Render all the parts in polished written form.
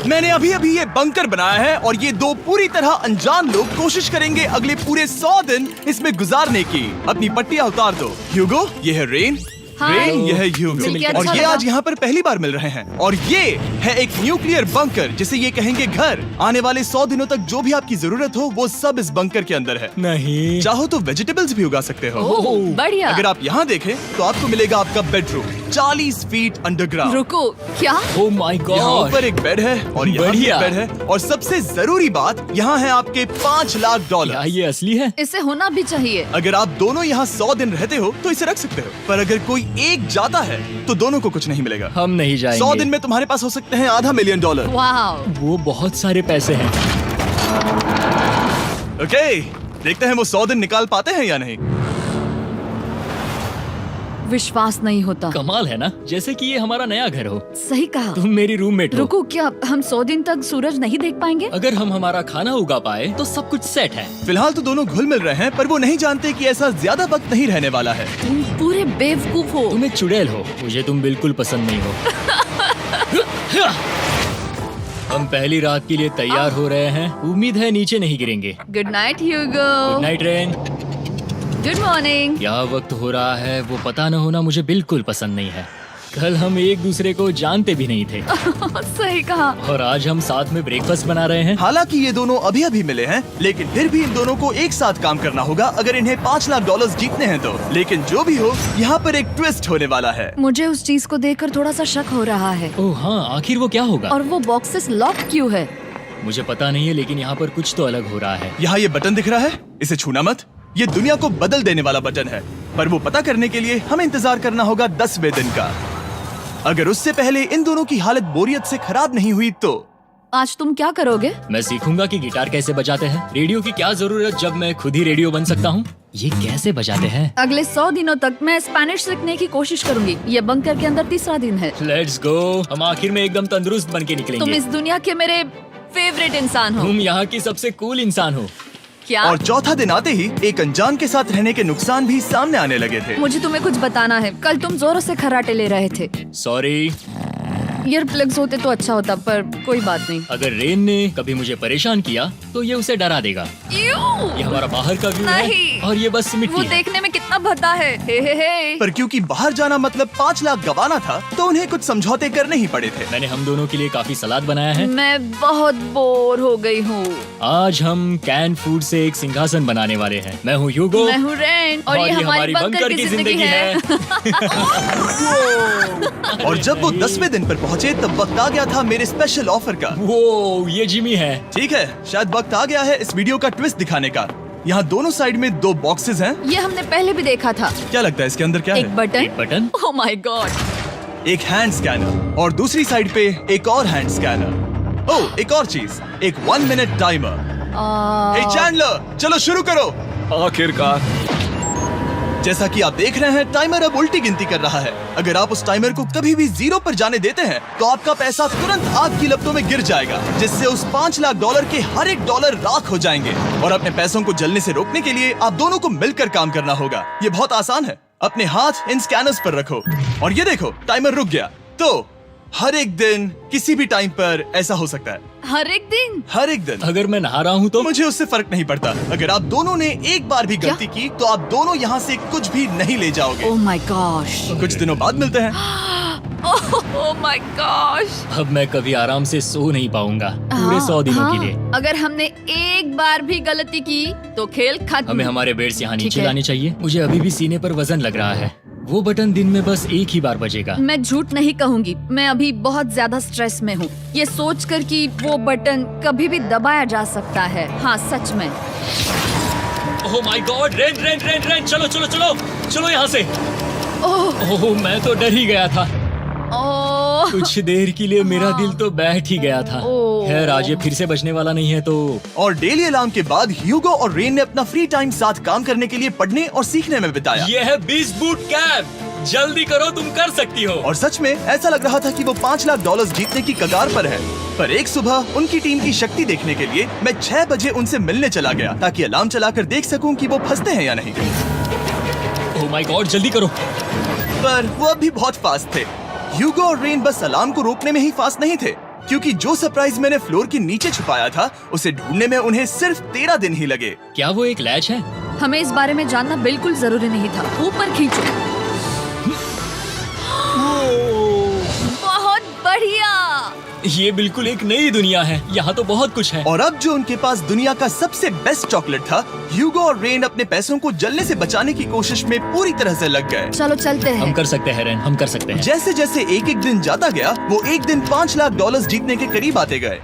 मैंने अभी अभी ये बंकर बनाया है और ये दो पूरी तरह अनजान लोग कोशिश करेंगे अगले पूरे 100 दिन इसमें गुजारने की। अपनी पट्टियां उतार दो। ह्यूगो, ये है रेन। रेन, ये है ह्यूगो। और ये आज यहाँ पर पहली बार मिल रहे हैं। और ये है एक न्यूक्लियर बंकर जिसे ये कहेंगे घर। आने वाले 100 दिनों तक जो भी आपकी जरूरत हो वो सब इस बंकर के अंदर है। नहीं, चाहो तो वेजिटेबल्स भी उगा सकते हो। बढ़िया। अगर आप यहाँ देखें तो आपको मिलेगा आपका बेडरूम 40 फीट अंडरग्राउंड। रुको, क्या? ओह माय यहाँ गॉड। ऊपर एक बेड है और यहाँ भी एक बेड है। और सबसे जरूरी बात, यहाँ है आपके $5 लाख। क्या ये असली है? इसे होना भी चाहिए। अगर आप दोनों यहाँ 100 दिन रहते हो तो इसे रख सकते हो, पर अगर कोई एक जाता है तो दोनों को कुछ नहीं मिलेगा। हम नहीं जाएंगे। 100 दिन में तुम्हारे पास हो सकते हैं $500 मिलियन। वाह, वो बहुत सारे पैसे हैं। ओके, देखते हैं वो 100 दिन निकाल पाते हैं या नहीं। विश्वास नहीं होता। कमाल है ना, जैसे कि ये हमारा नया घर हो। सही कहा। तुम मेरी रूममेट हो। रुको, क्या हम 100 दिन तक सूरज नहीं देख पाएंगे? अगर हम हमारा खाना उगा पाए तो सब कुछ सेट है। फिलहाल तो दोनों घुल मिल रहे हैं, पर वो नहीं जानते कि ऐसा ज्यादा वक्त नहीं रहने वाला है। तुम पूरे बेवकूफ हो। तुम एक चुड़ैल हो, मुझे तुम बिल्कुल पसंद नहीं हो। हम पहली रात के लिए तैयार हो रहे हैं। उम्मीद है नीचे नहीं गिरेंगे। Good night Hugo. Good night Ren. Good morning. क्या वक्त हो रहा है वो पता न होना मुझे बिल्कुल पसंद नहीं है। कल हम एक दूसरे को जानते भी नहीं थे सही कहा। और आज हम साथ में ब्रेकफास्ट बना रहे हैं। हालांकि ये दोनों अभी अभी मिले हैं, लेकिन फिर भी इन दोनों को एक साथ काम करना होगा अगर इन्हें $5 लाख जीतने हैं तो। लेकिन जो भी हो, यहाँ पर एक ट्विस्ट होने वाला है। मुझे उस चीज को देखकर थोड़ा सा शक हो रहा है। ओह हाँ, आखिर वो क्या होगा? और वो बॉक्सेस लॉक क्यों है? मुझे पता नहीं है, लेकिन यहाँ पर कुछ तो अलग हो रहा है। यहाँ ये बटन दिख रहा है, इसे छूना मत। ये दुनिया को बदल देने वाला बटन है, पर वो पता करने के लिए हमें इंतजार करना होगा 10वें दिन का। अगर उससे पहले इन दोनों की हालत बोरियत से खराब नहीं हुई तो आज तुम क्या करोगे? मैं सीखूंगा कि गिटार कैसे बजाते हैं। रेडियो की क्या जरूरत जब मैं खुद ही रेडियो बन सकता हूँ। ये कैसे बजाते हैं? अगले 100 दिनों तक मैं स्पेनिश सीखने की कोशिश करूंगी। ये बंकर के अंदर 3रा दिन है। Let's go. हम आखिर में एकदम तंदुरुस्त बन के तुम निकलेंगे। इस दुनिया के मेरे फेवरेट इंसान हो। तुम यहाँ की सबसे कूल इंसान हो। क्या? और चौथा दिन आते ही एक अनजान के साथ रहने के नुकसान भी सामने आने लगे थे। मुझे तुम्हें कुछ बताना है। कल तुम जोरों से खर्राटे ले रहे थे। सॉरी। ईयर प्लग्स होते तो अच्छा होता, पर कोई बात नहीं। अगर रेन ने कभी मुझे परेशान किया तो ये उसे डरा देगा। ये हमारा बाहर का व्यू है नहीं। और ये बस मिट्टी वो है। देखने में कितना भद्दा है। हे। पर क्योंकि बाहर जाना मतलब 5 लाख गंवाना था, तो उन्हें कुछ समझौते करने ही पड़े थे। मैंने हम दोनों के लिए काफी सलाद बनाया है। मैं बहुत बोर हो गई हूँ। आज हम कैन फूड से एक सिंहासन बनाने वाले हैं। मैं हूँ ह्यूगो। मैं हूँ रेन और ये हमारी बंकर की जिंदगी है। और जब वो 10वें दिन पर पहुँचे तब वक्त आ गया था मेरे स्पेशल ऑफर का। वो ये जिमी है। ठीक है, शायद वक्त आ गया है इस वीडियो का ट्विस्ट दिखाने का। यहाँ दोनों साइड में 2 बॉक्सेस हैं। ये हमने पहले भी देखा था। क्या लगता है इसके अंदर क्या एक है? Button. Button. Oh my God. एक हैंड स्कैनर और दूसरी साइड पे एक और हैंड स्कैनर। ओह, एक और चीज, एक 1 मिनट टाइमर। हे चैंडलर, चलो शुरू करो। आखिरकार। जैसा कि आप देख रहे हैं, टाइमर अब उल्टी गिनती कर रहा है। अगर आप उस टाइमर को कभी भी 0 पर जाने देते हैं तो आपका पैसा तुरंत आग की लपटों में गिर जाएगा, जिससे उस $5 लाख के हर एक डॉलर राख हो जाएंगे। और अपने पैसों को जलने से रोकने के लिए आप दोनों को मिलकर काम करना होगा। ये बहुत आसान है। अपने हाथ इन स्कैनर्स पर रखो और ये देखो, टाइमर रुक गया। तो हर एक दिन किसी भी टाइम पर ऐसा हो सकता है। हर एक दिन? हर एक दिन। अगर मैं नहा रहा हूँ तो मुझे उससे फर्क नहीं पड़ता। अगर आप दोनों ने एक बार भी गलती की तो आप दोनों यहाँ से कुछ भी नहीं ले जाओगे। Oh my gosh. कुछ दिनों बाद मिलते हैं। Oh my gosh. अब मैं कभी आराम से सो नहीं पाऊंगा पूरे 100 दिनों के लिए। अगर हमने एक बार भी गलती की तो खेल खत्म। हमें हमारे बेड्स यहाँ ठीक नीचे है। लाने चाहिए। मुझे अभी भी सीने पर वजन लग रहा है। वो बटन दिन में बस एक ही बार बजेगा। मैं झूठ नहीं कहूंगी, मैं अभी बहुत ज्यादा स्ट्रेस में हूँ, ये सोचकर कि वो बटन कभी भी दबाया जा सकता है। हाँ सच में। ओह my God, rain rain rain rain, चलो चलो चलो चलो यहाँ से। ओह मैं तो डर ही गया था। ओह कुछ देर के लिए मेरा दिल तो बैठ ही गया था। ओह। खैर आज ये फिर से बचने वाला नहीं है तो। और डेली अलार्म के बाद ह्यूगो और रेन ने अपना फ्री टाइम साथ काम करने के लिए पढ़ने और सीखने में बिताया। ये है 20 बूट कैम्प। जल्दी करो, तुम कर सकती हो। और सच में ऐसा लग रहा था कि वो $5 लाख जीतने की कगार पर है। पर एक सुबह उनकी टीम की शक्ति देखने के लिए मैं 6 बजे उनसे मिलने चला गया, ताकि अलार्म चलाकर देख सकूं कि वो फंसते हैं या नहीं। ओह माय गॉड, जल्दी करो। पर वो अब भी बहुत फास्ट थे। ह्यूगो और रेन बस अलार्म को रोकने में ही फास्ट नहीं थे, क्योंकि जो सरप्राइज मैंने फ्लोर के नीचे छुपाया था उसे ढूंढने में उन्हें सिर्फ 13 दिन ही लगे। क्या वो एक लैच है? हमें इस बारे में जानना बिल्कुल जरूरी नहीं था। ऊपर खींचो। बहुत बढ़िया। ये बिल्कुल एक नई दुनिया है। यहाँ तो बहुत कुछ है। और अब जो उनके पास दुनिया का सबसे बेस्ट चॉकलेट था, ह्यूगो और रेन अपने पैसों को जलने से बचाने की कोशिश में पूरी तरह से लग गए। चलो चलते हम हैं। कर सकते हैं रेन, हम कर सकते हैं। जैसे जैसे एक एक दिन जाता गया वो एक दिन $5 लाख जीतने के करीब आते गए।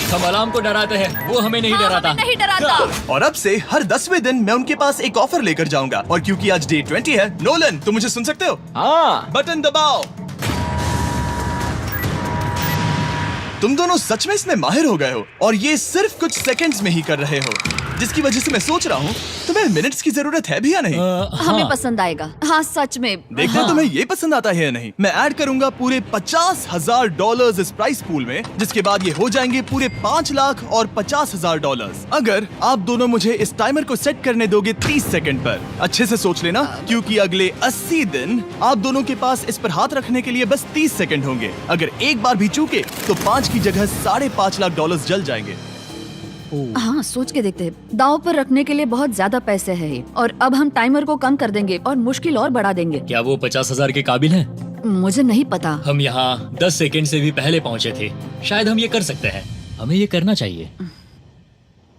हम अलार्म को डराते हैं, वो हमें नहीं हाँ, डराता। हमें नहीं डराता। और अब से हर 10वें दिन मैं उनके पास एक ऑफर लेकर जाऊंगा। और क्योंकि आज डे 20 है, नोलन तुम मुझे सुन सकते हो? हाँ। बटन दबाओ। तुम दोनों सच में इसमें माहिर हो गए हो और ये सिर्फ कुछ सेकंड्स में ही कर रहे हो, जिसकी वजह से मैं सोच रहा हूँ तुम्हें मिनट्स की जरूरत है भी या नहीं। हमें हाँ। पसंद आएगा। हाँ सच में। देखते हैं तुम्हें ये पसंद आता है या नहीं। मैं ऐड करूंगा पूरे $50,000 इस प्राइस पूल में, जिसके बाद ये हो जाएंगे पूरे $5 लाख और $50,000 अगर आप दोनों मुझे इस टाइमर को सेट करने दोगे 30 सेकंड पर। अच्छे से सोच लेना, क्योंकि अगले 80 दिन आप दोनों के पास इस पर हाथ रखने के लिए बस 30 सेकंड होंगे। अगर एक बार भी चूके तो 5 की जगह $5.5 लाख जल जाएंगे। हाँ सोच के देखते हैं। दांव पर रखने के लिए बहुत ज्यादा पैसे है ये। और अब हम टाइमर को कम कर देंगे और मुश्किल और बढ़ा देंगे। क्या वो 50,000 के काबिल हैं? मुझे नहीं पता। हम यहाँ 10 सेकंड से भी पहले पहुँचे थे। शायद हम ये कर सकते हैं। हमें ये करना चाहिए।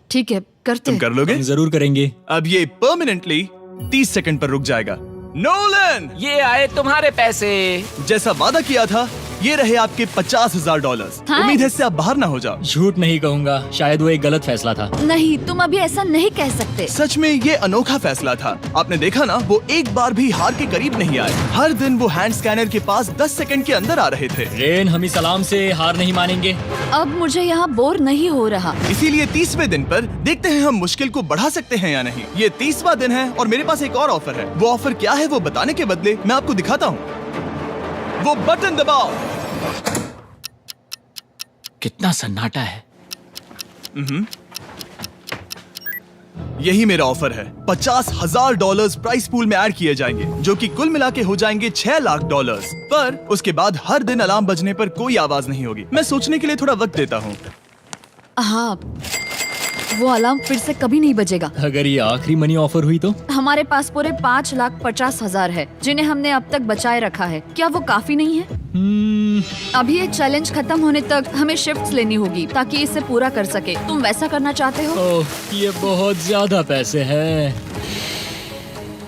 ठीक है करते तुम हैं। कर लोगे? हम जरूर करेंगे। अब ये परमानेंटली 30 सेकंड पर रुक जाएगा। नोलन, ये आए तुम्हारे पैसे। जैसा वादा किया था, ये रहे आपके $50,000। हाँ। उम्मीद है इससे आप बाहर ना हो जाओ। झूठ नहीं कहूँगा, शायद वो एक गलत फैसला था। नहीं तुम अभी ऐसा नहीं कह सकते। सच में ये अनोखा फैसला था। आपने देखा ना, वो एक बार भी हार के करीब नहीं आए। हर दिन वो हैंड स्कैनर के पास 10 सेकंड के अंदर आ रहे थे। रेन, हम इस अलार्म से हार नहीं मानेंगे। अब मुझे यहाँ बोर नहीं हो रहा। इसीलिए 30वें दिन पर देखते हैं हम मुश्किल को बढ़ा सकते हैं या नहीं। ये 30वां दिन है और मेरे पास एक और ऑफर है। वो ऑफर क्या है वो बताने के बदले मैं आपको दिखाता हूँ। वो बटन दबाओ। कितना सन्नाटा है। यही मेरा ऑफर है। $50,000 प्राइस पूल में ऐड किए जाएंगे, जो कि कुल मिला के हो जाएंगे $6 लाख। पर उसके बाद हर दिन अलार्म बजने पर कोई आवाज नहीं होगी। मैं सोचने के लिए थोड़ा वक्त देता हूँ। हाँ वो अलार्म फिर से कभी नहीं बजेगा। अगर ये आखिरी मनी ऑफर हुई तो? हमारे पास पूरे $5,50,000 है, जिन्हें हमने अब तक बचाए रखा है। क्या वो काफी नहीं है? अभी ये चैलेंज खत्म होने तक हमें शिफ्ट्स लेनी होगी ताकि इसे पूरा कर सके। तुम वैसा करना चाहते हो? ओह, ये बहुत ज्यादा पैसे हैं।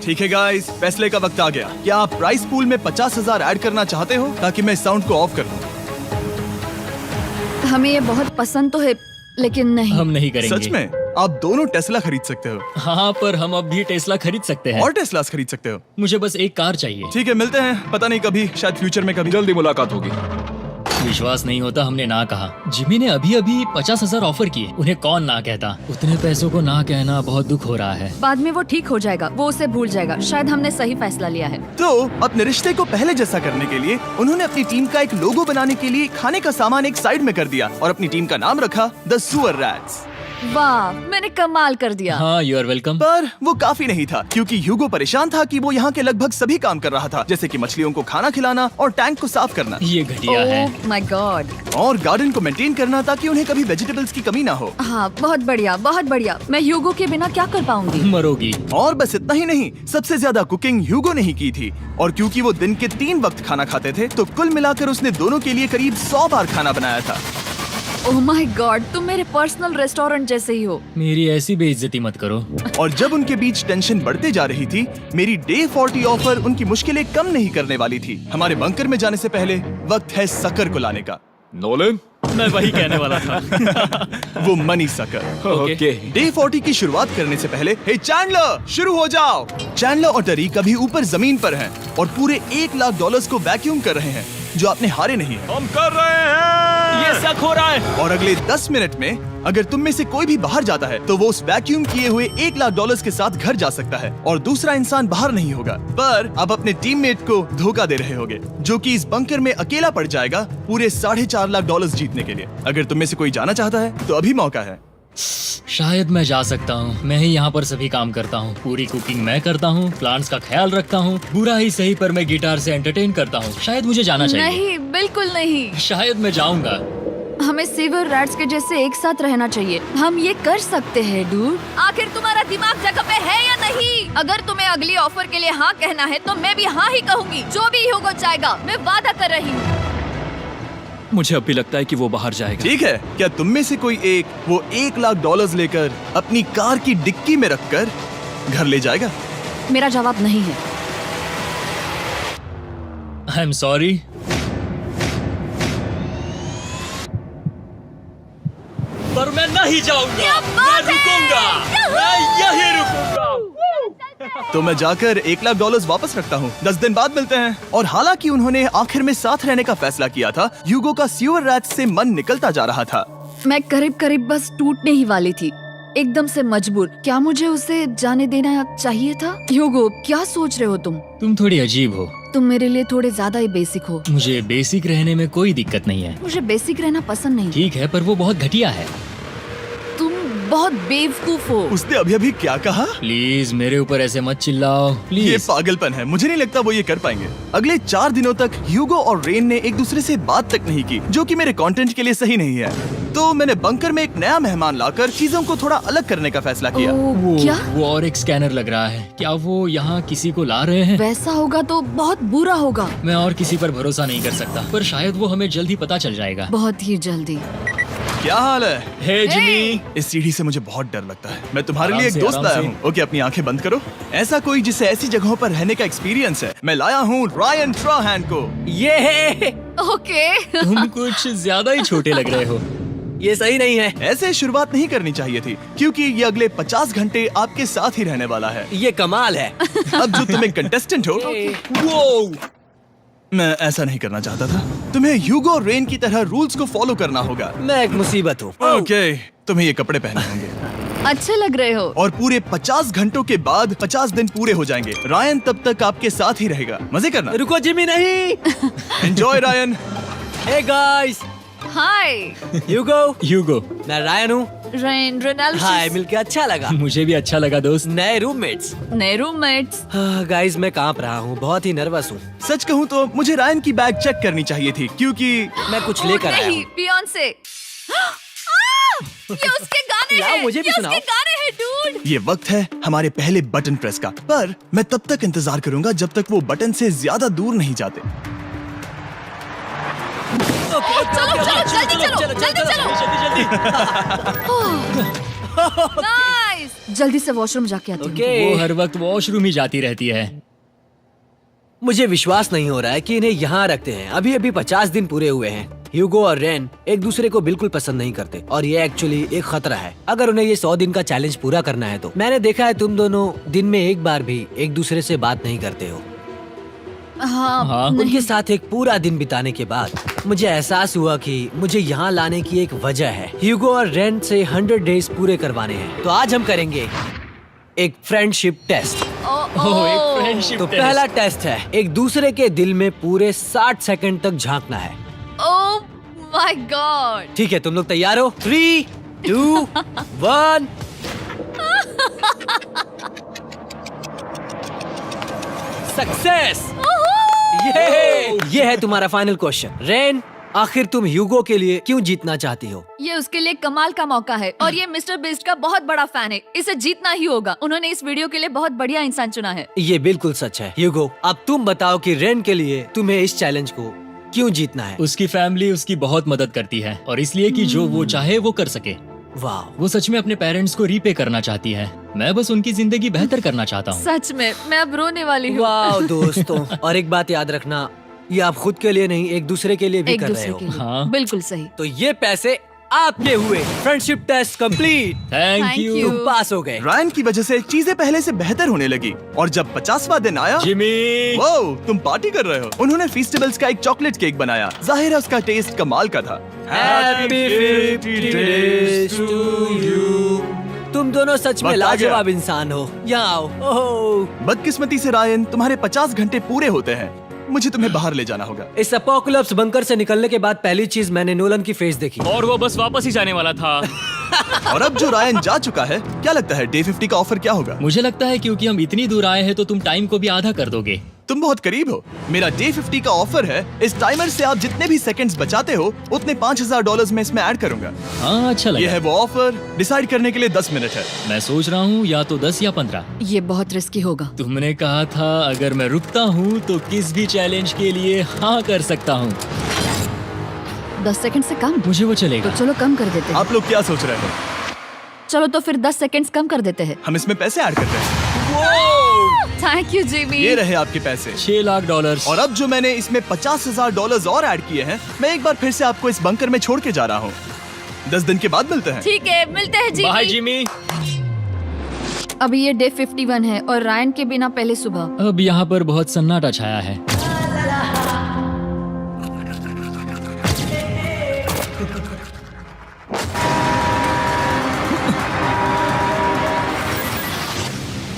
ठीक है गाइस, फैसले का वक्त आ गया। क्या आप प्राइस पूल में 50,000 ऐड करना चाहते हो ताकि मैं साउंड को ऑफ कर दूं? हमें ये बहुत पसंद तो है, लेकिन नहीं। हम नहीं करेंगे। सच में? आप दोनों टेस्ला खरीद सकते हो हाँ, पर हम अब भी टेस्ला खरीद सकते हैं। और टेस्लास खरीद सकते हो। मुझे बस एक कार चाहिए। ठीक है, मिलते हैं। पता नहीं कभी, शायद फ्यूचर में कभी। जल्दी मुलाकात होगी। विश्वास नहीं होता हमने ना कहा। जिमी ने अभी अभी 50,000 ऑफर किए। उन्हें कौन ना कहता। उतने पैसों को ना कहना बहुत दुख हो रहा है। बाद में वो ठीक हो जाएगा, वो उसे भूल जाएगा। शायद हमने सही फैसला लिया है। तो अपने रिश्ते को पहले जैसा करने के लिए उन्होंने अपनी टीम का एक लोगो बनाने के लिए खाने का सामान एक साइड में कर दिया और अपनी टीम का नाम रखा द सुअर रैट्स। वाह, मैंने कमाल कर दिया। हाँ, यू आर वेलकम। पर वो काफी नहीं था, क्योंकि ह्यूगो परेशान था कि वो यहाँ के लगभग सभी काम कर रहा था, जैसे कि मछलियों को खाना खिलाना और टैंक को साफ करना ये घटिया है। ओह माय गॉड। और गार्डन को मेंटेन करना ताकि उन्हें कभी वेजिटेबल्स की कमी ना हो। हाँ बहुत बढ़िया, बहुत बढ़िया। मैं ह्यूगो के बिना क्या कर पाऊंगी? मरोगी। और बस इतना ही नहीं, सबसे ज्यादा कुकिंग ह्यूगो ने ही की थी। और क्योंकि वो दिन के 3 वक्त खाना खाते थे, तो कुल मिलाकर उसने दोनों के लिए करीब 100 बार खाना बनाया था। ओह माय गॉड, तुम मेरे पर्सनल रेस्टोरेंट जैसे ही हो। मेरी ऐसी बेइज्जती मत करो। और जब उनके बीच टेंशन बढ़ते जा रही थी, मेरी डे 40 ऑफर उनकी मुश्किलें कम नहीं करने वाली थी। हमारे बंकर में जाने से पहले वक्त है सकर को लाने का। नोलन, मैं वही कहने वाला था। वो मनी सकर। ओके। डे 40 की शुरुआत करने से पहले, हे चैंडलर, शुरू हो जाओ। चैंडलर और टरीक अभी ऊपर जमीन पर हैं और पूरे $1 लाख को वैक्यूम कर रहे हैं, जो आपने हारे नहीं है। हम कर रहे हैं। ये शक हो रहा है। और अगले 10 मिनट में अगर तुम में से कोई भी बाहर जाता है, तो वो उस वैक्यूम किए हुए $1 लाख के साथ घर जा सकता है और दूसरा इंसान बाहर नहीं होगा। पर आप अपने टीममेट को धोखा दे रहे होगे, जो कि इस बंकर में अकेला पड़ जाएगा पूरे $4.5 लाख जीतने के लिए। अगर तुम में से कोई जाना चाहता है, तो अभी मौका है। शायद मैं जा सकता हूँ। मैं ही यहाँ पर सभी काम करता हूँ। पूरी कुकिंग मैं करता हूँ, प्लांट्स का ख्याल रखता हूँ। बुरा ही सही, पर मैं गिटार से एंटरटेन करता हूँ। शायद मुझे जाना चाहिए। नहीं, बिल्कुल नहीं। शायद मैं जाऊंगा। हमें सीवर रैट्स के जैसे एक साथ रहना चाहिए। हम ये कर सकते हैं डूड। आखिर तुम्हारा दिमाग जगह पे है या नहीं? अगर तुम्हें अगली ऑफर के लिए हाँ कहना है तो मैं भी हाँ ही कहूँगी। जो भी ह्यूगो चाहेगा, मैं वादा कर रही हूँ। मुझे अब भी लगता है कि वो बाहर जाएगा। ठीक है, क्या तुम में से कोई एक वो $1,00,000 लेकर अपनी कार की डिक्की में रखकर घर ले जाएगा? मेरा जवाब नहीं है। I am sorry. पर मैं नहीं जाऊंगा, मैं रुकूंगा, मैं यही रुकूंगा। तो मैं जाकर $1,00,000 वापस रखता हूँ। 10 दिन बाद मिलते हैं। और हालांकि उन्होंने आखिर में साथ रहने का फैसला किया था, ह्यूगो का सीवर रैट्स से मन निकलता जा रहा था। मैं करीब करीब बस टूटने ही वाली थी, एकदम से मजबूर। क्या मुझे उसे जाने देना चाहिए था? ह्यूगो, क्या सोच रहे हो तुम? तुम थोड़ी अजीब हो। तुम मेरे लिए थोड़े ज्यादा ही बेसिक हो। मुझे बेसिक रहने में कोई दिक्कत नहीं है। मुझे बेसिक रहना पसंद नहीं। ठीक है, पर वो बहुत घटिया है। तुम बहुत बेवकूफ हो। उसने अभी अभी क्या कहा? प्लीज मेरे ऊपर ऐसे मत चिल्लाओ, ये प्लीज। पागलपन है। मुझे नहीं लगता वो ये कर पाएंगे। अगले 4 दिनों तक ह्यूगो और रेन ने एक दूसरे से बात तक नहीं की, जो कि मेरे कंटेंट के लिए सही नहीं है। तो मैंने बंकर में एक नया मेहमान लाकर चीजों को थोड़ा अलग करने का फैसला किया। ओ, क्या? वो और एक स्कैनर लग रहा है। क्या वो यहाँ किसी को ला रहे हैं? वैसा होगा तो बहुत बुरा होगा। मैं और किसी पर भरोसा नहीं कर सकता, पर शायद वो हमें जल्द ही पता चल जाएगा। बहुत ही जल्दी। क्या हाल है? हे जिमी। इस सीढ़ी से मुझे बहुत डर लगता है। मैं तुम्हारे आराम लिए एक से, दोस्त आराम लाया से। हूँ। ओके, अपनी आंखें बंद करो। ऐसा कोई जिसे ऐसी जगहों पर रहने का एक्सपीरियंस है। मैं लाया हूँ रायन ट्राहैन को। ये है, ओके। तुम कुछ ज्यादा ही छोटे लग रहे हो। ये सही नहीं है। ऐसे शुरुआत नहीं करनी चाहिए थी, क्योंकि ये अगले 50 घंटे आपके साथ ही रहने वाला है। ये कमाल है। अब जो तुम एक कंटेस्टेंट हो, वो मैं ऐसा नहीं करना चाहता था। तुम्हें ह्यूगो और रेन की तरह रूल्स को फॉलो करना होगा। मैं एक मुसीबत हूँ। ओके, तुम्हें ये कपड़े पहने होंगे। अच्छे लग रहे हो। और पूरे 50 घंटों के बाद 50 दिन पूरे हो जाएंगे। रायन तब तक आपके साथ ही रहेगा। मजे करना। रुको जिमी, नहीं। Enjoy Ryan. हे गाइस, हाय ह्यूगो। मैं रायन हूँ। Rain, Reginald. हाय, मिलके अच्छा लगा। मुझे भी अच्छा लगा दोस्त। नए रूममेट्स। नए रूममेट्स। गाइस, मैं कांप रहा हूँ, बहुत ही नर्वस हूँ। सच कहूँ तो मुझे रायन की बैग चेक करनी चाहिए थी, क्योंकि मैं कुछ लेकर आया नहीं, हूँ। बियॉन्से। ये उसके गाने लाओ, हैं। मुझे भी ये सुनाओ। उसके गाने हैं, डूड। ये वक्त है हमारे पहले बटन प्रेस का। पर मैं तब तक इंतजार करूंगा जब तक वो बटन से ज्यादा दूर नहीं जाते। चलो, जल्दी नाइस। जल्दी से वॉशरूम जाके आती हूँ। वो हर वक्त वॉशरूम ही जाती रहती है। मुझे विश्वास नहीं हो रहा है कि इन्हें यहाँ रखते हैं। अभी अभी 50 दिन पूरे हुए हैं। ह्यूगो और रेन एक दूसरे को बिल्कुल पसंद नहीं करते और ये एक्चुअली एक खतरा है। अगर उन्हें ये 100 दिन का चैलेंज पूरा करना है तो। मैंने देखा है तुम दोनों दिन में एक बार भी एक दूसरे से बात नहीं करते हो। हाँ। उनके साथ एक पूरा दिन बिताने के बाद मुझे एहसास हुआ कि मुझे यहाँ लाने की एक वजह है। ह्यूगो और रेन से 100 डेज पूरे करवाने हैं। तो आज हम करेंगे एक फ्रेंडशिप टेस्ट। एक फ्रेंडशिप तो पहला टेस्ट है, एक दूसरे के दिल में पूरे 60 सेकंड तक झांकना है। ओह माय गॉड। ठीक है, तुम लोग तैयार हो? 3, 2, 1। सक्सेस। ये है तुम्हारा फाइनल क्वेश्चन। रेन, आखिर तुम ह्यूगो के लिए क्यों जीतना चाहती हो? ये उसके लिए कमाल का मौका है और ये मिस्टर बीस्ट का बहुत बड़ा फैन है। इसे जीतना ही होगा। उन्होंने इस वीडियो के लिए बहुत बढ़िया इंसान चुना है। ये बिल्कुल सच है। ह्यूगो, अब तुम बताओ कि रेन के लिए तुम्हें इस चैलेंज को क्यों जीतना है? उसकी फैमिली उसकी बहुत मदद करती है और इसलिए कि जो वो चाहे वो कर सके। वाह, वो सच में अपने पेरेंट्स को रीपे करना चाहती है। मैं बस उनकी जिंदगी बेहतर करना चाहता हूँ। सच में मैं अब रोने वाली हूँ। वाह दोस्तों। और एक बात याद रखना, ये आप खुद के लिए नहीं, एक दूसरे के लिए भी एक कर रहे दूसरे हो। के लिए। हाँ। बिल्कुल सही। तो ये पैसे आपके हुए। Friendship test complete. Thank Thank you you। तुम पास हो गए। रायन की वजह से चीजें पहले से बेहतर होने लगी। और जब 50वां दिन आया, जिमी। वो तुम पार्टी कर रहे हो। उन्होंने फीस्टेबल्स का एक चॉकलेट केक बनाया। जाहिर है उसका टेस्ट कमाल का था। Happy 50 days to you। तुम दोनों सच में वक्त आ गया। लाजवाब इंसान हो। यहाँ आओ। ओह, बदकिस्मती से रायन, तुम्हारे 50 घंटे पूरे होते हैं। मुझे तुम्हें बाहर ले जाना होगा। इस अपोकलिप्स बंकर से निकलने के बाद पहली चीज मैंने नोलन की फेस देखी। और वो बस वापस ही जाने वाला था। और अब जो रायन जा चुका है, क्या लगता है डे 50 का ऑफर क्या होगा? मुझे लगता है क्योंकि हम इतनी दूर आए हैं तो तुम टाइम को भी आधा कर दोगे। तुम बहुत करीब हो। मेरा डे 50 का ऑफर है। इस टाइमर से आप जितने भी सेकंड्स बचाते हो उतने $5000 में इसमें ऐड करूंगा। हाँ अच्छा ये लगा। है वो ऑफर। डिसाइड करने के लिए 10 मिनट है। मैं सोच रहा हूँ या तो 10 या 15। ये बहुत रिस्की होगा। तुमने कहा था अगर मैं रुकता हूँ तो किस भी चैलेंज के लिए हाँ कर सकता हूँ। 10 सेकंड से कम? मुझे वो तो चलेगा। चलो कम कर देते हैं। आप लोग क्या सोच रहे हो? चलो तो फिर 10 सेकंड्स कम कर देते हैं। हम इसमें पैसे ऐड करते हैं। Thank you Jimmy. ये रहे आपके पैसे। $6 लाख। और अब जो मैंने इसमें $50,000 और ऐड किए हैं, मैं एक बार फिर से आपको इस बंकर में छोड़ के जा रहा हूँ। 10 दिन के बाद मिलते हैं। ठीक है, मिलते हैं बाय जिमी। जिमी। अभी ये डे 51 है और रायन के बिना पहले सुबह। अब यहाँ पर बहुत सन्नाटा छाया है।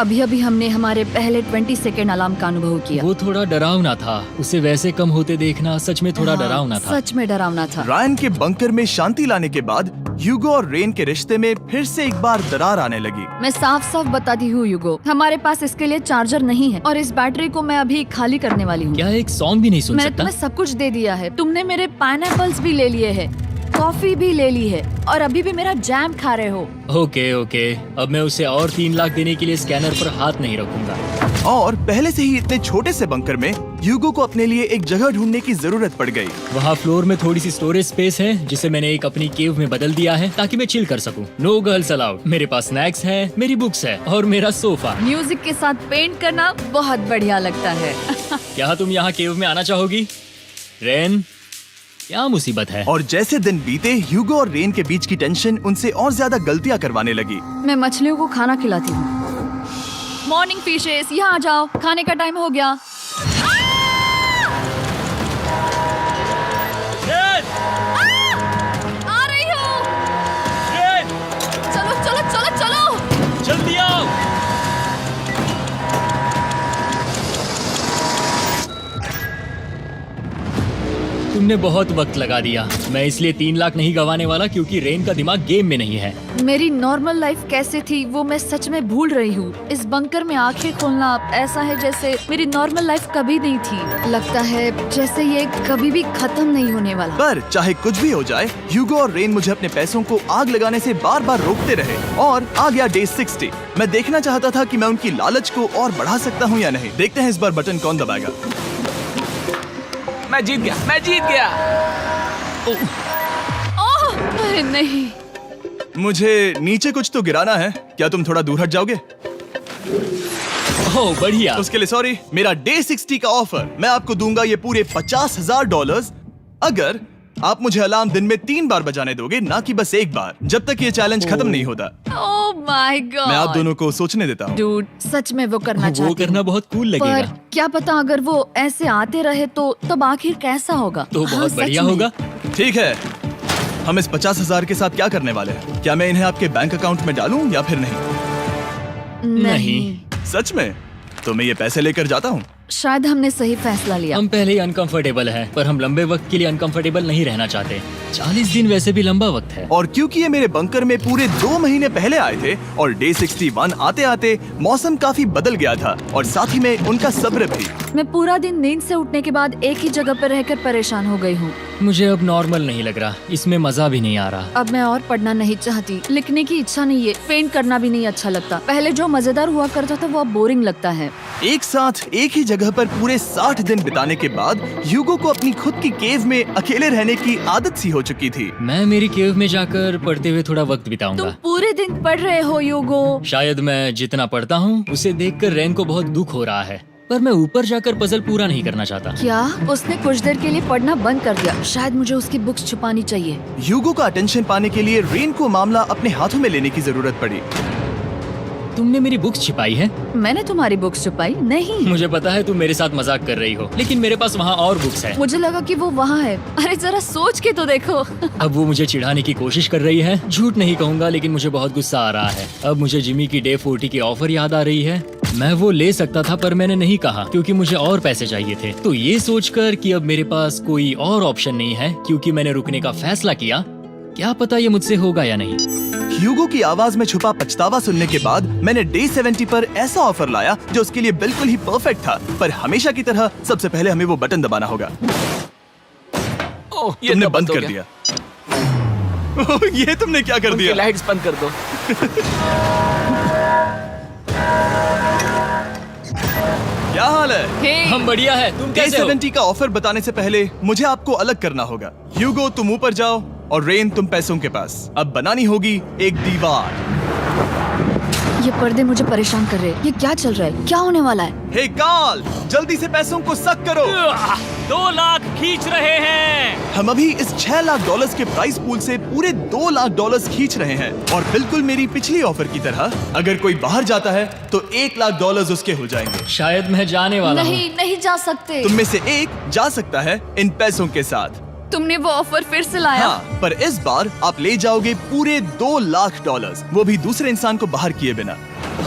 अभी अभी हमने हमारे पहले 20 सेकेंड अलार्म का अनुभव किया। वो थोड़ा डरावना था। उसे वैसे कम होते देखना सच में थोड़ा हाँ, डरावना था। सच में डरावना था। रायन के बंकर में शांति लाने के बाद ह्यूगो और रेन के रिश्ते में फिर से एक बार दरार आने लगी। मैं साफ साफ बताती हूँ यूगो, हमारे पास इसके लिए चार्जर नहीं है और इस बैटरी को मैं अभी खाली करने वाली हूँ। क्या एक सॉन्ग भी नहीं सुन मैंने सकता? तुम्हें सब कुछ दे दिया है। तुमने मेरे पाइनएप्पल्स भी ले लिए हैं, कॉफी भी ले ली है और अभी भी मेरा जैम खा रहे हो। ओके ओके, अब मैं उसे और 3 लाख देने के लिए स्कैनर पर हाथ नहीं रखूंगा। और पहले से ही इतने छोटे से बंकर में ह्यूगो को अपने लिए एक जगह ढूंढने की जरूरत पड़ गई। वहाँ फ्लोर में थोड़ी सी स्टोरेज स्पेस है जिसे मैंने एक अपनी केव में बदल दिया है ताकि मैं चिल कर सकूं। No girls allowed. मेरे पास स्नैक्स है, मेरी बुक्स है और मेरा सोफा। म्यूजिक के साथ पेंट करना बहुत बढ़िया लगता है। क्या तुम यहाँ केव में आना चाहोगी? रेन, क्या मुसीबत है? और जैसे दिन बीते, ह्यूगो और रेन के बीच की टेंशन उनसे और ज्यादा गलतियां करवाने लगी। मैं मछलियों को खाना खिलाती हूँ। मॉर्निंग फिशेस, यहाँ आ जाओ, खाने का टाइम हो गया। आ रही हूँ। चलो चलो चलो चलो। जल्दी आओ। तुमने बहुत वक्त लगा दिया। मैं इसलिए 3 लाख नहीं गंवाने वाला क्योंकि रेन का दिमाग गेम में नहीं है। मेरी नॉर्मल लाइफ कैसे थी वो मैं सच में भूल रही हूँ। इस बंकर में आंखें खोलना ऐसा है जैसे मेरी नॉर्मल लाइफ कभी नहीं थी। लगता है जैसे ये कभी भी खत्म नहीं होने वाला। पर चाहे कुछ भी हो जाए, ह्यूगो और रेन मुझे अपने पैसों को आग लगाने से बार बार रोकते रहे। और आ गया डे 60। मैं देखना चाहता था कि मैं उनकी लालच को और बढ़ा सकता हूँ या नहीं। देखते हैं इस बार बटन कौन दबाएगा। मैं जीत गया। ओह अरे नहीं। मुझे नीचे कुछ तो गिराना है। क्या तुम थोड़ा दूर हट जाओगे? ओह बढ़िया। उसके लिए सॉरी। मेरा डे 60 का ऑफर, मैं आपको दूंगा ये पूरे $50,000 अगर आप मुझे अलार्म दिन में 3 बार बजाने दोगे, ना कि बस एक बार, जब तक ये चैलेंज खत्म नहीं होता। ओह माय गॉड। मैं आप दोनों को सोचने देता हूँ। डूड, सच में वो करना वो चाहती करना हूँ। बहुत कूल पर लगेगा। क्या पता अगर वो ऐसे आते रहे तो तब आखिर कैसा होगा। तो हाँ, बहुत सच बढ़िया में। होगा। ठीक है, हम इस 50,000 के साथ क्या करने वाले हैं? क्या मैं इन्हें आपके बैंक अकाउंट में डालूं या फिर नहीं? नहीं। सच में? तो मैं ये पैसे लेकर जाता हूँ। शायद हमने सही फैसला लिया। हम पहले ही अनकंफर्टेबल हैं, पर हम लंबे वक्त के लिए अनकंफर्टेबल नहीं रहना चाहते। 40 दिन वैसे भी लंबा वक्त है। और क्योंकि ये मेरे बंकर में पूरे 2 महीने पहले आए थे और डे 61 आते आते मौसम काफी बदल गया था और साथ ही में उनका सब्र भी। मैं पूरा दिन नींद से उठने के बाद एक ही जगह पर रहकर परेशान हो गई हूँ। मुझे अब नॉर्मल नहीं लग रहा, इसमें मजा भी नहीं आ रहा। अब मैं और पढ़ना नहीं चाहती, लिखने की इच्छा नहीं है, पेंट करना भी नहीं अच्छा लगता। पहले जो मजेदार हुआ करता था वो अब बोरिंग लगता है। एक साथ एक ही जगह पर पूरे 60 दिन बिताने के बाद ह्यूगो को अपनी खुद की केव में अकेले रहने की आदत सी हो चुकी थी। मैं मेरी केव में जाकर पढ़ते हुए थोड़ा वक्त तुम बिताऊंगा। पूरे दिन पढ़ रहे हो यूगो। शायद मैं जितना पढ़ता हूँ उसे देखकर रेन को बहुत दुख हो रहा है, पर मैं ऊपर जाकर पजल पूरा नहीं करना चाहता। क्या उसने कुछ देर के लिए पढ़ना बंद कर दिया? शायद मुझे उसकी बुक्स छुपानी चाहिए। ह्यूगो का अटेंशन पाने के लिए रेन को मामला अपने हाथों में लेने की जरूरत पड़ी। तुमने मेरी बुक्स छिपाई है? मैंने तुम्हारी बुक्स छुपाई नहीं। मुझे पता है तुम मेरे साथ मजाक कर रही हो, लेकिन मेरे पास वहाँ और बुक्स है। मुझे लगा कि वो वहाँ है। अरे जरा सोच के तो देखो। अब वो मुझे चिढ़ाने की कोशिश कर रही है। झूठ नहीं कहूंगा, लेकिन मुझे बहुत गुस्सा आ रहा है। अब मुझे जिमी की डे 40 की ऑफर याद आ रही है। मैं वो ले सकता था पर मैंने नहीं कहा क्योंकि मुझे और पैसे चाहिए थे। तो ये सोचकर कि अब मेरे पास कोई और ऑप्शन नहीं है क्योंकि मैंने रुकने का फैसला किया, क्या पता ये मुझसे होगा या नहीं। ह्यूगो की आवाज में छुपा पछतावा सुनने के बाद मैंने डे 70 पर ऐसा ऑफर लाया जो उसके लिए बिल्कुल ही परफेक्ट था। पर हमेशा की तरह सबसे पहले हमें वो बटन दबाना होगा। ओह, ये तुमने तो बंद हो कर गया। दिया। ओह, ये तुमने क्या कर उनकी दिया? लाइट्स बंद कर दो। क्या हाल है? हे, हम बढ़िया है, तुम डे कैसे हो? 70 का ऑफर बताने से पहले मुझे आपको अलग करना होगा। ह्यूगो तुम ऊपर जाओ और रेन तुम पैसों के पास। अब बनानी होगी एक दीवार। ये पर्दे मुझे परेशान कर रहे हैं। ये क्या चल रहा है? क्या होने वाला है? हे कार्ल, जल्दी से पैसों को सक करो। 2 लाख खींच रहे हैं। हम अभी इस $6 लाख के प्राइस पूल से पूरे $2 लाख खींच रहे हैं और बिल्कुल मेरी पिछली ऑफर की तरह अगर कोई बाहर जाता है तो $1 लाख उसके हो जाएंगे। शायद मैं जाने वाला हूँ। नहीं, नहीं जा सकते। तुम में से एक जा सकता है इन पैसों के साथ। तुमने वो ऑफर फिर से लाया? हाँ, पर इस बार आप ले जाओगे पूरे $2 लाख, वो भी दूसरे इंसान को बाहर किए बिना।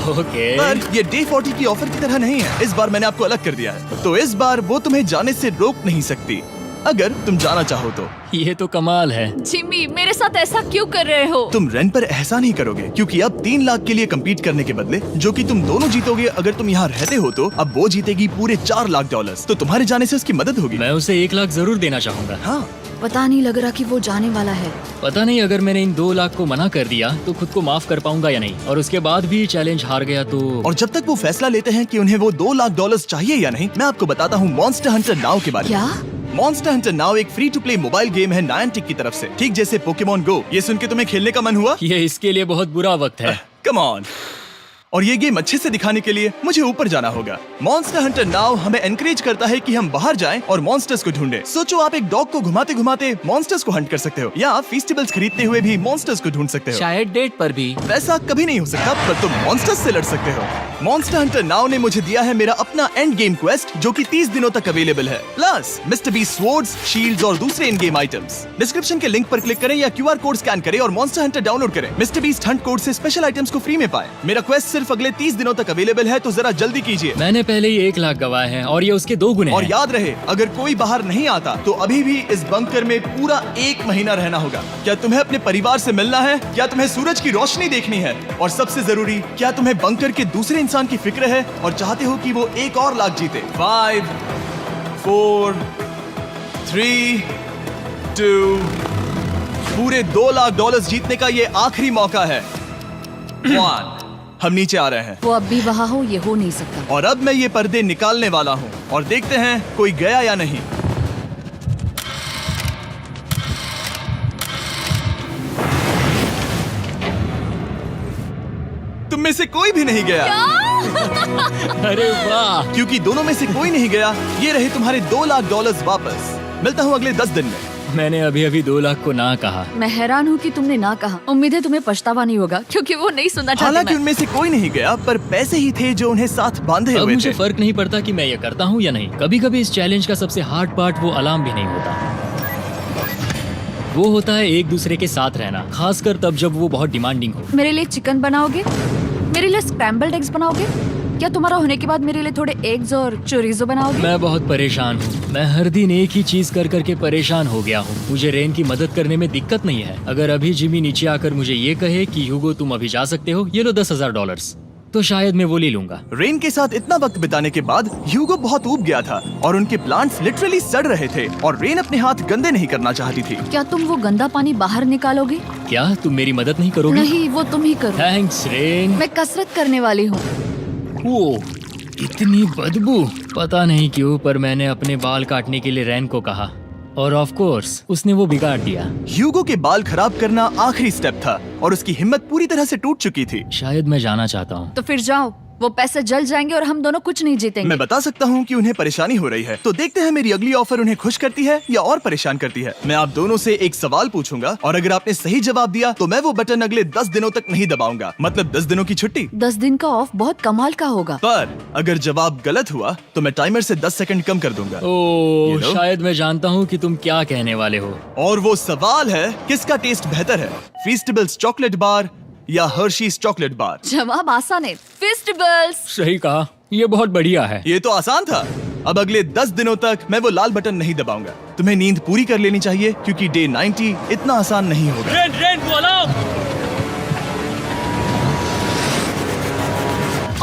ओके। पर ये डे 40 की ऑफर की तरह नहीं है। इस बार मैंने आपको अलग कर दिया है, तो इस बार वो तुम्हें जाने से रोक नहीं सकती अगर तुम जाना चाहो तो। ये तो कमाल है। जिमी, मेरे साथ ऐसा क्यों कर रहे हो? तुम रेन पर एहसान ही करोगे क्योंकि अब 3 लाख के लिए कम्पीट करने के बदले जो कि तुम दोनों जीतोगे अगर तुम यहाँ रहते हो, तो अब वो जीतेगी पूरे $4 लाख। तो तुम्हारे जाने से उसकी मदद होगी। मैं उसे 1 लाख जरूर देना चाहूंगा। हाँ, पता नहीं लग रहा कि वो जाने वाला है। पता नहीं अगर मैंने इन 2 लाख को मना कर दिया तो खुद को माफ कर पाऊंगा या नहीं, और उसके बाद भी चैलेंज हार गया तो। और जब तक वो फैसला लेते हैं कि उन्हें वो $2 लाख चाहिए या नहीं, मैं आपको बताता हूँ मॉन्स्टर हंटर नाउ के बारे में। क्या? मॉन्स्टर हंटर नाउ एक free to play mobile game है नायंटिक की तरफ से, ठीक जैसे पोकेमॉन गो। ये सुन के तुम्हें खेलने का मन हुआ? ये इसके लिए बहुत बुरा वक्त है। Come on. और ये गेम अच्छे से दिखाने के लिए मुझे ऊपर जाना होगा। मॉन्स्टर हंटर नाउ हमें एनकरेज करता है कि हम बाहर जाएं और मॉन्स्टर्स को ढूंढें। सोचो, आप एक डॉग को घुमाते घुमाते मॉन्स्टर्स को हंट कर सकते हो, या फेस्टिवल्स खरीदते हुए भी मॉन्स्टर्स को ढूंढ सकते हो। शायद डेट पर भी। वैसा कभी नहीं हो सकता, पर तुम मॉन्स्टर्स से लड़ सकते हो। मॉन्स्टर हंटर नाउ ने मुझे दिया है मेरा अपना एंड गेम क्वेस्ट जो कि 30 दिनों तक अवेलेबल है, plus mister beast swords, shields और दूसरे इन गेम आइटम्स। डिस्क्रिप्शन के लिंक पर क्लिक करें या QR कोड स्कैन करें और मॉन्स्टर हंटर डाउनलोड करें। मिस्टर बीस्ट हंट कोड से स्पेशल आइटम्स को फ्री में पाएं। मेरा क्वेस्ट सिर्फ अगले 30 दिनों तक अवेलेबल है, तो जरा जल्दी कीजिए। मैंने पहले ही 1 लाख गवाए हैं और ये उसके 2 गुने और हैं। याद रहे, अगर कोई बाहर नहीं आता तो अभी भी इस बंकर में पूरा 1 महीना रहना होगा। क्या तुम्हें अपने परिवार से मिलना है? क्या तुम्हें सूरज की रोशनी देखनी है? और सबसे जरूरी, क्या तुम्हें बंकर के दूसरे इंसान की फिक्र है और चाहते हो कि वो $1 और लाख जीते? 5, 4, 3, 2, पूरे $2 लाख जीतने का ये आखिरी मौका है। 1, हम नीचे आ रहे हैं वो अब भी वहाँ हो, ये हो नहीं सकता। और अब मैं ये पर्दे निकालने वाला हूँ और देखते हैं कोई गया या नहीं। तुम में से कोई भी नहीं गया। अरे वाह। क्योंकि दोनों में से कोई नहीं गया, ये रहे तुम्हारे $2 लाख वापस। मिलता हूँ अगले 10 दिन में। मैंने अभी अभी 2 लाख को ना कहा। मैं हैरान हूँ कि तुमने ना कहा। उम्मीद है तुम्हें पछतावा नहीं होगा, क्योंकि वो नहीं सुनना चाहते। हालांकि मैं। उनमें से कोई नहीं गया, पर पैसे ही थे जो उन्हें साथ बांधे अब हुए मुझे थे। फर्क नहीं पड़ता कि मैं ये करता हूँ या नहीं। कभी कभी इस चैलेंज का सबसे हार्ड पार्ट वो अलार्म भी नहीं होता, वो होता है एक दूसरे के साथ रहना, खासकर तब जब वो बहुत डिमांडिंग हो। मेरे लिए चिकन बनाओगे? मेरे लिए स्क्रैम्बल्ड एग्स बनाओगे? क्या तुम्हारा होने के बाद मेरे लिए थोड़े एग्स और चोरिजो बनाओगे? मैं बहुत परेशान हूँ। मैं हर दिन एक ही चीज कर करके परेशान हो गया हूँ। मुझे रेन की मदद करने में दिक्कत नहीं है। अगर अभी जिमी नीचे आकर मुझे ये कहे कि ह्यूगो तुम अभी जा सकते हो, ये लो $10,000, तो शायद मैं वो ले लूंगा। रेन के साथ इतना वक्त बिताने के बाद ह्यूगो बहुत ऊब गया था और उनके प्लांट्स लिटरली सड़ रहे थे और रेन अपने हाथ गंदे नहीं करना चाहती थी। क्या तुम वो गंदा पानी बाहर निकालोगे? क्या तुम मेरी मदद नहीं करोगे? नहीं, वो तुम ही करो। Thanks rain. मैं कसरत करने वाली हूँ। वो इतनी बदबू। पता नहीं क्यों, पर मैंने अपने बाल काटने के लिए रेन को कहा और ऑफ कोर्स उसने वो बिगाड़ दिया। ह्यूगो के बाल खराब करना आखिरी स्टेप था और उसकी हिम्मत पूरी तरह से टूट चुकी थी। शायद मैं जाना चाहता हूँ। तो फिर जाओ, वो पैसे जल जाएंगे और हम दोनों कुछ नहीं जीतेंगे। मैं बता सकता हूँ कि उन्हें परेशानी हो रही है, तो देखते हैं मेरी अगली ऑफर उन्हें खुश करती है या और परेशान करती है। मैं आप दोनों से एक सवाल पूछूंगा और अगर आपने सही जवाब दिया तो मैं वो बटन अगले 10 दिनों तक नहीं दबाऊंगा, मतलब 10 दिनों की छुट्टी। 10 दिन का ऑफ बहुत कमाल का होगा। पर अगर जवाब गलत हुआ तो मैं टाइमर से 10 सेकंड कम कर दूंगा। ओह, You know? शायद मैं जानता हूँ कि तुम क्या कहने वाले हो। और वो सवाल है, किसका टेस्ट बेहतर है, फेस्टिवल्स चॉकलेट बार या हर्शीज चॉकलेट बार? जवाब आसान है, फेस्टिवल्स। सही कहा, ये बहुत बढ़िया है। ये तो आसान था। अब अगले 10 दिनों तक मैं वो लाल बटन नहीं दबाऊंगा। तुम्हें नींद पूरी कर लेनी चाहिए क्योंकि डे 90 इतना आसान नहीं होगा। रेन रेन वो अलार्म।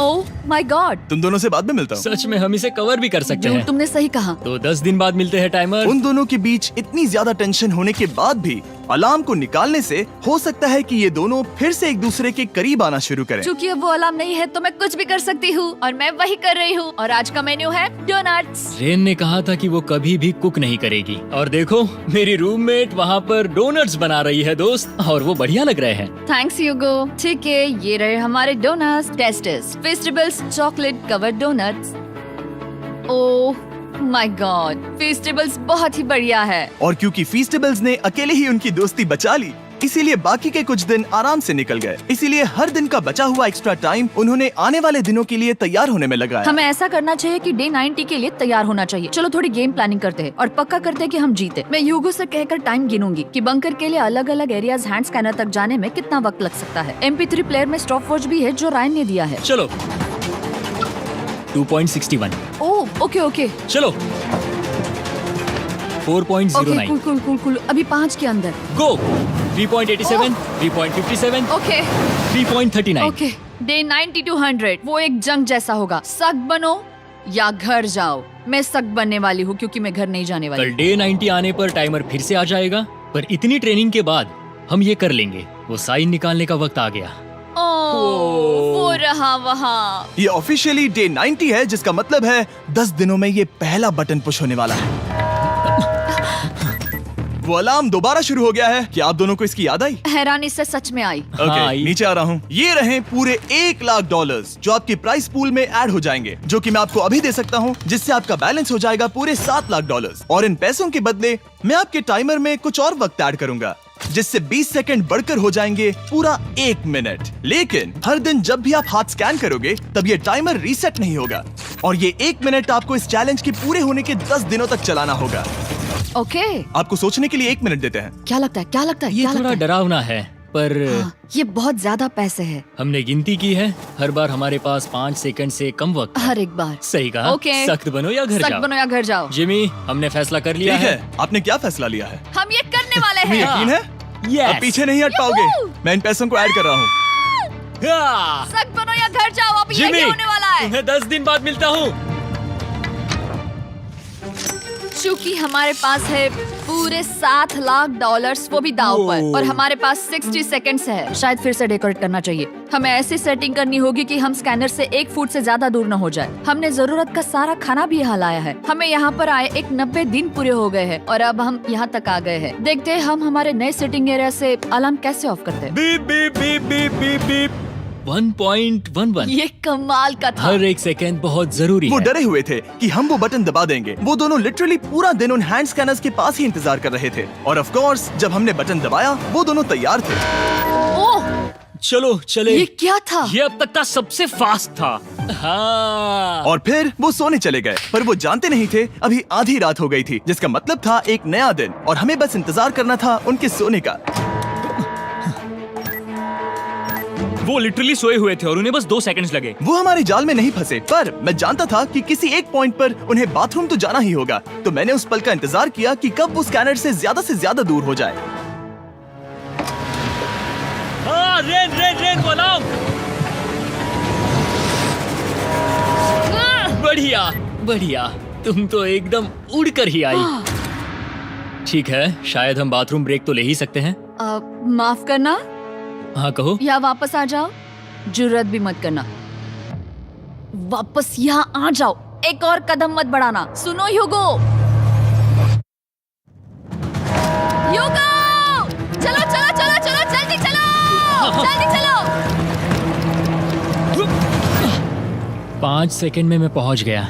ओह माय गॉड, तुम दोनों से बाद में मिलता हूँ। सच में हम इसे कवर भी कर सकते हैं। तुमने सही कहा। तो 10 दिन बाद मिलते हैं टाइमर। उन दोनों के बीच इतनी ज्यादा टेंशन होने के बाद भी अलार्म को निकालने से हो सकता है कि ये दोनों फिर से एक दूसरे के करीब आना शुरू करें। क्योंकि अब वो अलार्म नहीं है तो मैं कुछ भी कर सकती हूँ और मैं वही कर रही हूँ। और आज का मेन्यू है डोनट्स। रेन ने कहा था कि वो कभी भी कुक नहीं करेगी और देखो मेरी रूममेट वहाँ पर डोनट्स बना रही है दोस्त, और वो बढ़िया लग रहे हैं। Thanks Hugo. ठीक है, ये रहे हमारे donuts. Testers festivals chocolate covered donuts. Oh my god, festivals बहुत ही बढ़िया है। और क्योंकि फीस्टेबल्स ने अकेले ही उनकी दोस्ती बचा ली, इसीलिए बाकी के कुछ दिन आराम से निकल गए। इसीलिए हर दिन का बचा हुआ एक्स्ट्रा टाइम उन्होंने आने वाले दिनों के लिए तैयार होने में लगाया। हमें ऐसा करना चाहिए कि डे 90 के लिए तैयार होना चाहिए। चलो थोड़ी गेम प्लानिंग करते हैं और पक्का करते हैं कि हम जीते। मैं ह्यूगो से कहकर टाइम गिनूंगी कि बंकर के लिए अलग अलग एरियाज हैंड स्कैनर तक जाने में कितना वक्त लग सकता है। MP3 प्लेयर में स्टॉप वॉच भी है जो रायन ने दिया है। चलो 2.61। ओह ओके ओके चलो 4.09। Cool cool cool cool. अभी 5 के अंदर। गो 3.87, 3.57, ओके 3.39। ओके। डे 90 to 100 वो एक जंग जैसा होगा। सख्त बनो या घर जाओ। मैं सख्त बनने वाली हूँ क्योंकि मैं घर नहीं जाने वाली। कल डे 90 आने पर टाइमर फिर से आ जाएगा, पर इतनी ट्रेनिंग के बाद हम ये कर लेंगे। वो साइन निकालने का वक्त आ गया। वो रहा वहाँ। ये ऑफिशियली डे 90 है, जिसका मतलब है 10 दिनों में ये पहला बटन पुश होने वाला है। वो अलार्म दोबारा शुरू हो गया है। क्या आप दोनों को इसकी याद आई? हैरानी से सच में आई। ओके, नीचे आ रहा हूँ। ये रहे पूरे $1,00,000 जो आपके प्राइस पूल में ऐड हो जाएंगे, जो कि मैं आपको अभी दे सकता हूँ, जिससे आपका बैलेंस हो जाएगा पूरे $7,00,000। और इन पैसों के बदले मैं आपके टाइमर में कुछ और वक्त ऐड करूंगा, जिससे 20 सेकंड बढ़कर हो जाएंगे पूरा 1 मिनट। लेकिन हर दिन जब भी आप हाथ स्कैन करोगे तब ये टाइमर रीसेट नहीं होगा, और ये 1 मिनट आपको इस चैलेंज के पूरे होने के 10 दिनों तक चलाना होगा। ओके। आपको सोचने के लिए 1 मिनट देते हैं। क्या लगता है, क्या लगता है? ये क्या थोड़ा लगता है? डरावना है, पर हाँ, ये बहुत ज्यादा पैसे है। हमने गिनती की है, हर बार हमारे पास 5 सेकंड से कम वक्त है। हर एक बार। सही कहा। ओके। सख्त बनो या घर सख्त जाओ। बनो या घर जाओ। जिमी, हमने फैसला कर लिया ठीक है। है, आपने क्या फैसला लिया है? हम ये करने वाले तुम्हें हैं। यकीन है? Yes. अब पीछे नहीं हट पाओगे। मैं इन पैसों को ऐड कर रहा हूँ। हाँ। सख्त बनो या घर जाओ। अब जिमी, यही होने वाला है। तुम्हें 10 दिन बाद मिलता हूँ। चूंकि हमारे पास है पूरे $7,00,000 वो भी दाव पर, और हमारे पास 60 सेकंड्स है। शायद फिर से डेकोरेट करना चाहिए। हमें ऐसी सेटिंग करनी होगी कि हम स्कैनर से 1 फुट से ज्यादा दूर न हो जाए। हमने जरूरत का सारा खाना भी यहाँ लाया है। हमें यहाँ पर आए 90 दिन पूरे हो गए हैं और अब हम यहाँ तक आ गए हैं। देखते हैं हम हमारे नए सेटिंग एरिया से अलार्म कैसे ऑफ करते हैं। Beep beep beep beep beep beep. 1.11। ये कमाल का था। हर एक सेकंड बहुत जरूरी वो है। डरे हुए थे कि हम वो बटन दबा देंगे। वो दोनों लिटरली पूरा दिन उन हैंड स्कैनर्स के पास ही इंतजार कर रहे थे, और ऑफ कोर्स जब हमने बटन दबाया वो दोनों तैयार थे। ओह, चलो चले। ये क्या था? ये अब तक का सबसे फास्ट था। हाँ। और फिर वो सोने चले गए, पर वो जानते नहीं थे अभी आधी रात हो गई थी, जिसका मतलब था एक नया दिन, और हमें बस इंतजार करना था उनके सोने का। वो लिटरली सोए हुए थे और उन्हें बस 2 सेकंड्स लगे। वो हमारे जाल में नहीं फंसे, पर मैं जानता था कि किसी एक पॉइंट पर उन्हें बाथरूम तो जाना ही होगा, तो मैंने उस पल का इंतजार किया कि कब वो स्कैनर से ज्यादा दूर हो जाए। हाँ, रेन रेन रेन वो अलार्म। बढ़िया बढ़िया, तुम तो एकदम उड़कर ही आई। ठीक है, शायद हम बाथरूम ब्रेक तो ले ही सकते हैं। माफ करना हाँ कहो। या वापस आ जाओ। जुर्रत भी मत करना। वापस यहाँ आ जाओ। एक और कदम मत बढ़ाना। सुनो ह्यूगो। ह्यूगो, चलो चलो चलो चलो, जल्दी चलो, जल्दी चलो। 5 सेकंड में मैं पहुंच गया,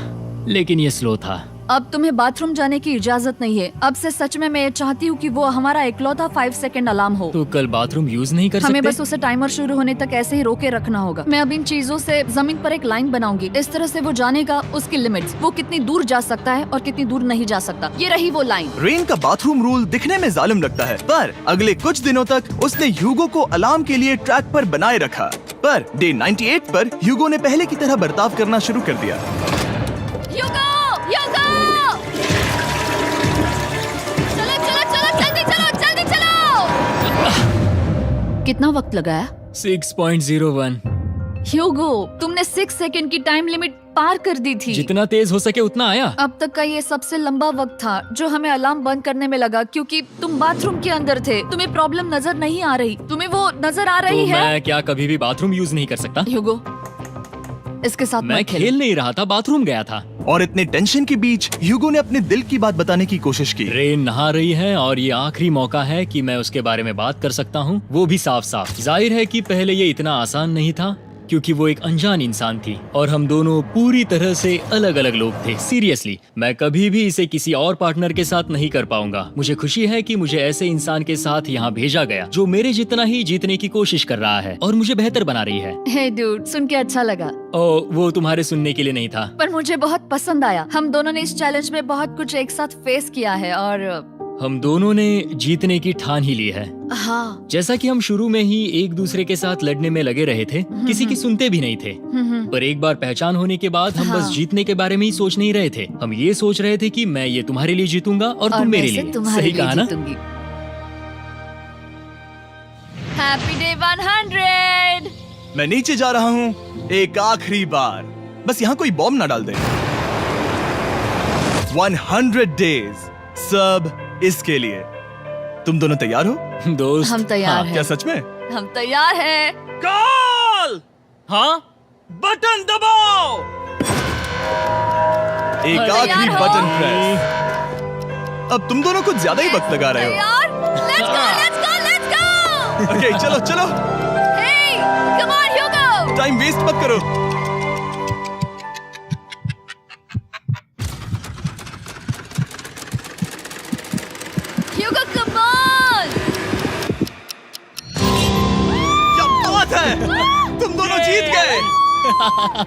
लेकिन ये स्लो था। अब तुम्हें बाथरूम जाने की इजाजत नहीं है। अब से सच में मैं चाहती हूँ कि वो हमारा इकलौता 5 सेकंड अलार्म हो। तो कल बाथरूम यूज नहीं कर सकते? हमें बस उसे टाइमर शुरू होने तक ऐसे ही रोके रखना होगा। मैं अब इन चीजों से जमीन पर एक लाइन बनाऊंगी। इस तरह से वो जानेगा उसकी लिमिट्स, वो कितनी दूर जा सकता है और कितनी दूर नहीं जा सकता। ये रही वो लाइन। रेन का बाथरूम रूल दिखने में जालिम लगता है, पर अगले कुछ दिनों तक उसने ह्यूगो को अलार्म के लिए ट्रैक पर बनाए रखा। पर डे 98 पर ह्यूगो ने पहले की तरह बर्ताव करना शुरू कर दिया। ह्यूगो, ह्यूगो! कितना वक्त लगाया? 6.01। ह्यूगो, तुमने 6 सेकंड की टाइम लिमिट पार कर दी थी। जितना तेज हो सके उतना आया। अब तक का ये सबसे लंबा वक्त था जो हमें अलार्म बंद करने में लगा, क्योंकि तुम बाथरूम के अंदर थे। तुम्हें प्रॉब्लम नजर नहीं आ रही। तुम्हें वो नजर आ रही तो है? मैं क्या कभी भी बाथरूम यूज नहीं कर सकता? ह्यूगो, इसके साथ मैं मत खेल। खेल नहीं रहा था, बाथरूम गया था। और इतने टेंशन के बीच ह्यूगो ने अपने दिल की बात बताने की कोशिश की। रेन नहा रही है और ये आखिरी मौका है कि मैं उसके बारे में बात कर सकता हूँ, वो भी साफ साफ। जाहिर है कि पहले ये इतना आसान नहीं था क्योंकि वो एक अनजान इंसान थी और हम दोनों पूरी तरह से अलग अलग लोग थे। सीरियसली, मैं कभी भी इसे किसी और पार्टनर के साथ नहीं कर पाऊंगा। मुझे खुशी है कि मुझे ऐसे इंसान के साथ यहाँ भेजा गया जो मेरे जितना ही जीतने की कोशिश कर रहा है और मुझे बेहतर बना रही है। हे डूड, सुन के अच्छा लगा, ओ, वो तुम्हारे सुनने के लिए नहीं था। पर मुझे बहुत पसंद आया। हम दोनों ने इस चैलेंज में बहुत कुछ एक साथ फेस किया है और हम दोनों ने जीतने की ठान ही ली है। हाँ। जैसा कि हम शुरू में ही एक दूसरे के साथ लड़ने में लगे रहे थे, किसी की सुनते भी नहीं थे। पर एक बार पहचान होने के बाद हम बस हाँ। जीतने के बारे में ही सोच नहीं रहे थे। हम ये सोच रहे थे कि मैं ये तुम्हारे लिए जीतूंगा और तुम मेरे मैं इसे लिए। तुम्हारे सही लिए कहा ना? जीतूंगी। Happy day 100। मैं नीचे जा रहा हूँ एक आखिरी बार, बस यहाँ कोई बॉम्ब ना डाल दे। 100 डेज, सब इसके लिए। तुम दोनों तैयार हो? दोस्त, हम तैयार हाँ, हैं। क्या सच में? हम तैयार हैं। कॉल। हाँ, बटन दबाओ। एक अरे आखिरी यार हो। Button press. अब तुम दोनों कुछ ज्यादा ही वक्त लगा रहे हो। तैयार? Let's go, let's go, let's go! Okay, चलो चलो, Hey, come on, Hugo! Time waste मत करो। Hugo, come on! क्या बात है, तुम दोनों जीत गए।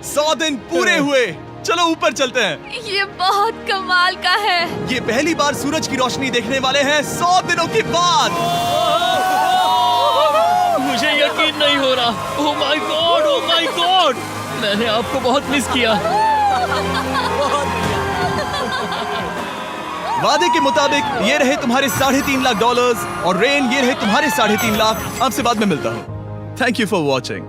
100 दिन पूरे हुए। चलो ऊपर चलते हैं। ये बहुत कमाल का है। ये पहली बार सूरज की रोशनी देखने वाले हैं 100 दिनों के बाद। मुझे यकीन नहीं हो रहा। ओह my God, oh my God, मैंने आपको बहुत मिस किया। वादे के मुताबिक ये रहे तुम्हारे $3.5 लाख और रेन ये रहे तुम्हारे $3.5 लाख। आपसे बाद में मिलता हूँ। Thank you for watching.